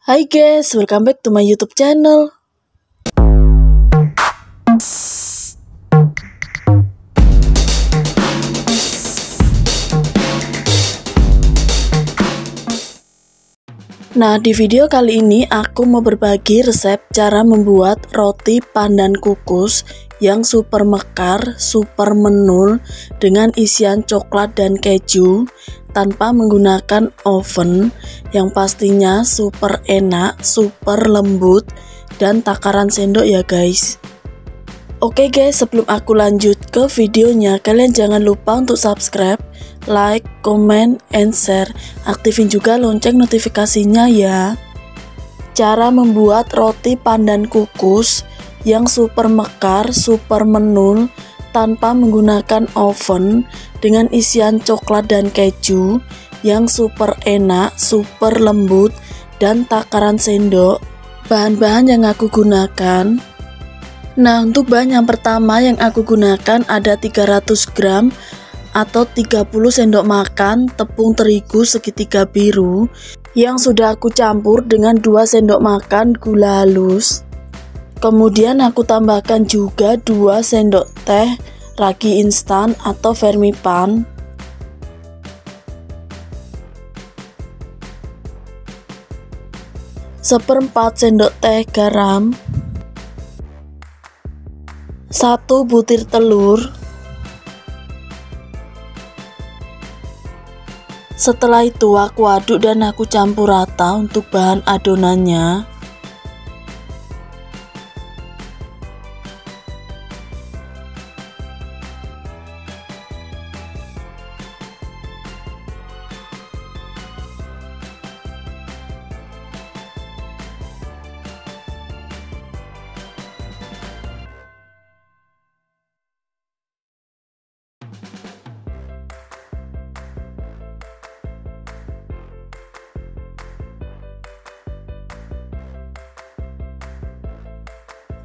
Hai guys, welcome back to my YouTube channel. Nah, di video kali ini aku mau berbagi resep cara membuat roti pandan kukus yang super mekar, super menul dengan isian coklat dan keju tanpa menggunakan oven, yang pastinya super enak, super lembut dan takaran sendok ya guys. Oke guys, sebelum aku lanjut ke videonya, kalian jangan lupa untuk subscribe, like, comment, and share. Aktifin juga lonceng notifikasinya ya. Cara membuat roti pandan kukus yang super mekar, super menul tanpa menggunakan oven dengan isian coklat dan keju yang super enak, super lembut dan takaran sendok. Bahan-bahan yang aku gunakan. Nah, untuk bahan yang pertama yang aku gunakan ada 300 gram atau 30 sendok makan tepung terigu segitiga biru yang sudah aku campur dengan 2 sendok makan gula halus. Kemudian aku tambahkan juga 2 sendok teh ragi instan atau Vermipan, seperempat sendok teh garam, 1 butir telur. Setelah itu aku aduk dan aku campur rata untuk bahan adonannya.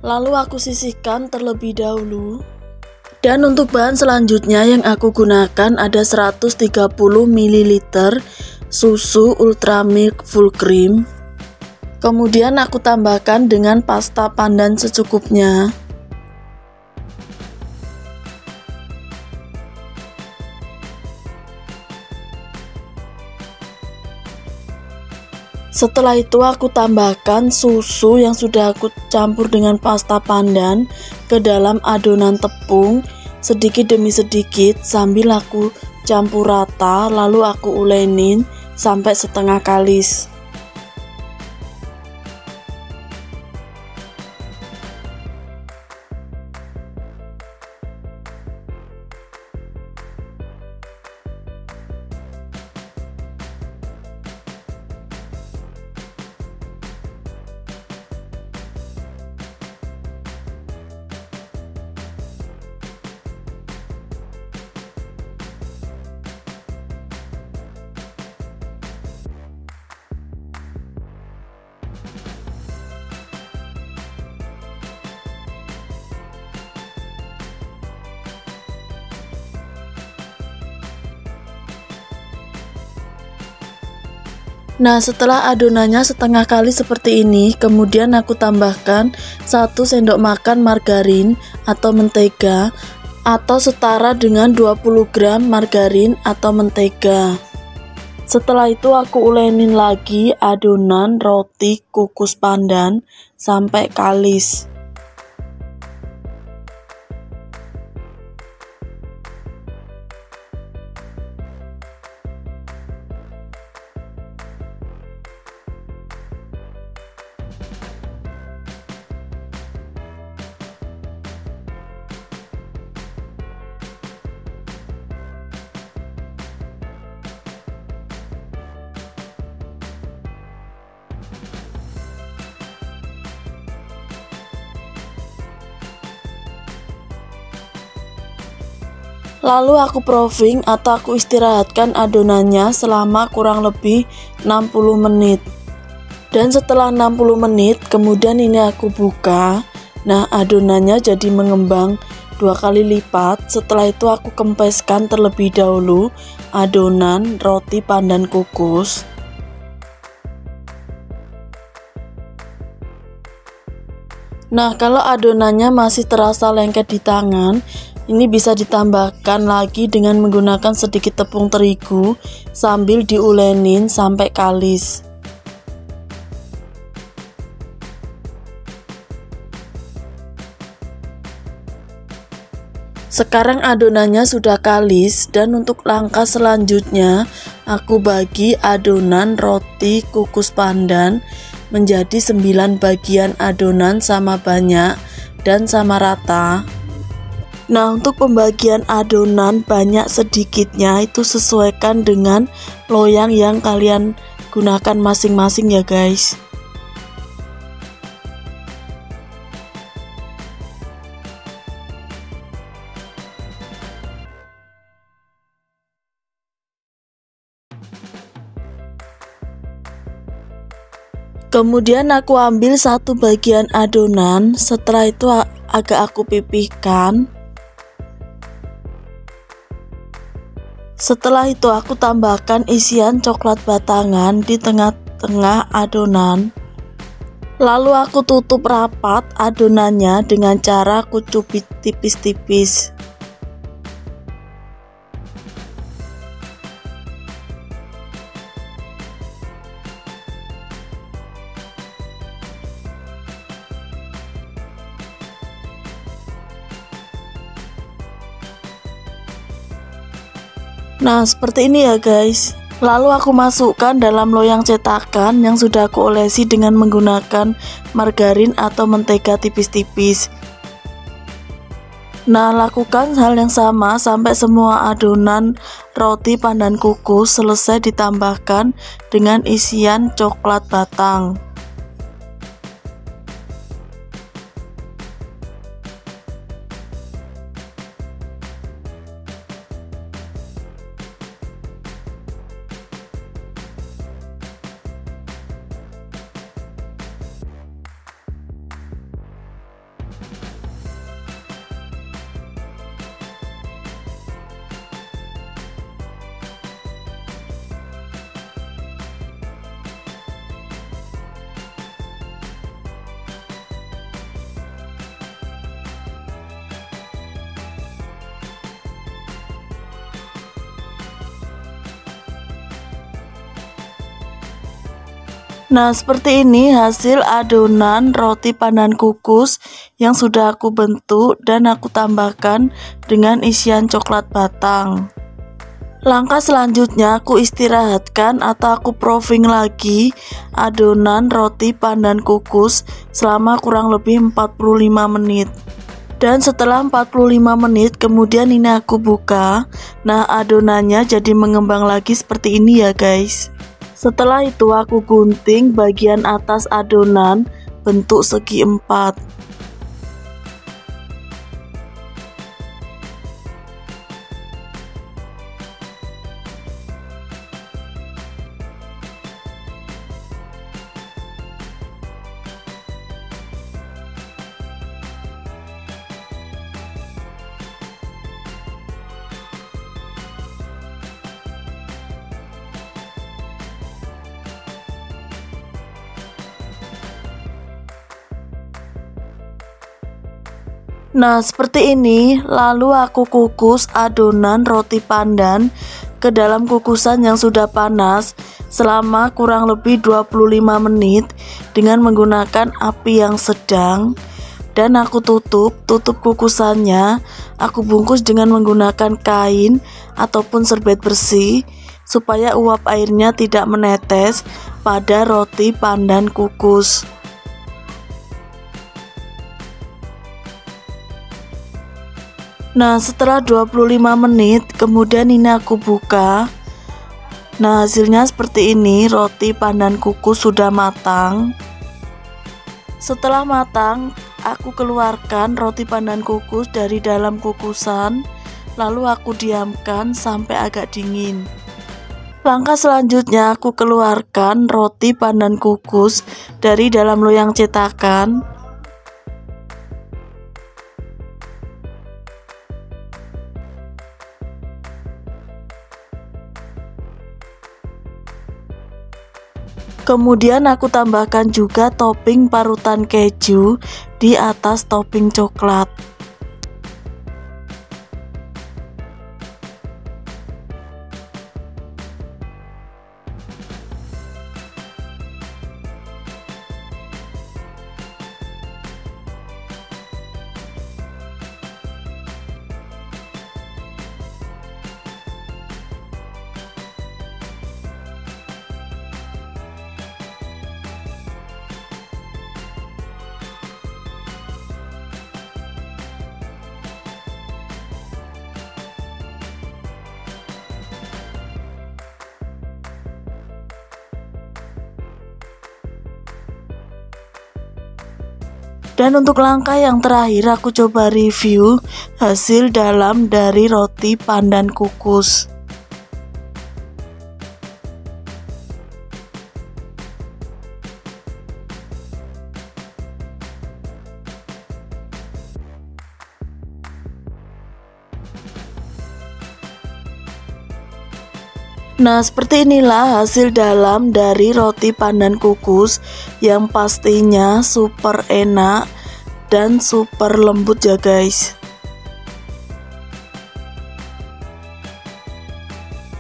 Lalu aku sisihkan terlebih dahulu. Dan untuk bahan selanjutnya yang aku gunakan ada 130 ml susu Ultramilk full cream. Kemudian aku tambahkan dengan pasta pandan secukupnya. Setelah itu aku tambahkan susu yang sudah aku campur dengan pasta pandan ke dalam adonan tepung sedikit demi sedikit sambil aku campur rata, lalu aku ulenin sampai setengah kalis. Nah, setelah adonannya setengah kali seperti ini, kemudian aku tambahkan 1 sendok makan margarin atau mentega atau setara dengan 20 gram margarin atau mentega. Setelah itu aku ulenin lagi adonan roti kukus pandan sampai kalis. Lalu aku proofing atau aku istirahatkan adonannya selama kurang lebih 60 menit. Dan setelah 60 menit kemudian ini aku buka. Nah, adonannya jadi mengembang 2 kali lipat. Setelah itu aku kempeskan terlebih dahulu adonan roti pandan kukus. Nah, kalau adonannya masih terasa lengket di tangan, ini bisa ditambahkan lagi dengan menggunakan sedikit tepung terigu sambil diulenin sampai kalis. Sekarang adonannya sudah kalis, dan untuk langkah selanjutnya aku bagi adonan roti kukus pandan menjadi 9 bagian adonan sama banyak dan sama rata. Nah, untuk pembagian adonan banyak sedikitnya itu sesuaikan dengan loyang yang kalian gunakan masing-masing ya guys. Kemudian aku ambil satu bagian adonan, setelah itu agak aku pipihkan. Setelah itu aku tambahkan isian coklat batangan di tengah-tengah adonan. Lalu aku tutup rapat adonannya dengan cara aku cubit tipis-tipis. Nah, seperti ini ya guys. Lalu aku masukkan dalam loyang cetakan yang sudah aku olesi dengan menggunakan margarin atau mentega tipis-tipis. Nah, lakukan hal yang sama sampai semua adonan roti pandan kukus selesai ditambahkan dengan isian coklat batang. Nah, seperti ini hasil adonan roti pandan kukus yang sudah aku bentuk dan aku tambahkan dengan isian coklat batang. Langkah selanjutnya aku istirahatkan atau aku proofing lagi adonan roti pandan kukus selama kurang lebih 45 menit. Dan setelah 45 menit kemudian ini aku buka. Nah, adonannya jadi mengembang lagi seperti ini ya guys. Setelah itu aku gunting bagian atas adonan bentuk segi 4. Nah, seperti ini. Lalu aku kukus adonan roti pandan ke dalam kukusan yang sudah panas selama kurang lebih 25 menit dengan menggunakan api yang sedang. Dan aku tutup kukusannya. Aku bungkus dengan menggunakan kain ataupun serbet bersih supaya uap airnya tidak menetes pada roti pandan kukus. Nah, setelah 25 menit kemudian ini aku buka. Nah, hasilnya seperti ini. Roti pandan kukus sudah matang. Setelah matang, aku keluarkan roti pandan kukus dari dalam kukusan, lalu aku diamkan sampai agak dingin. Langkah selanjutnya aku keluarkan roti pandan kukus dari dalam loyang cetakan. Kemudian aku tambahkan juga topping parutan keju di atas topping coklat. Dan untuk langkah yang terakhir aku coba review hasil dalam dari roti pandan kukus. Nah, seperti inilah hasil dalam dari roti pandan kukus yang pastinya super enak dan super lembut ya guys.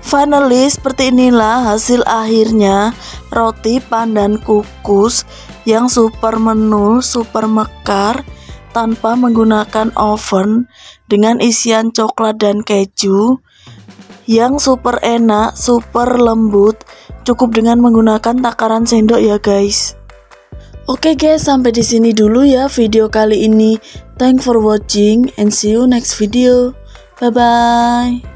Finally, seperti inilah hasil akhirnya roti pandan kukus yang super menul, super mekar tanpa menggunakan oven dengan isian coklat dan keju yang super enak, super lembut, cukup dengan menggunakan takaran sendok ya guys. Oke guys, sampai di sini dulu ya video kali ini. Thanks for watching and see you next video. Bye bye.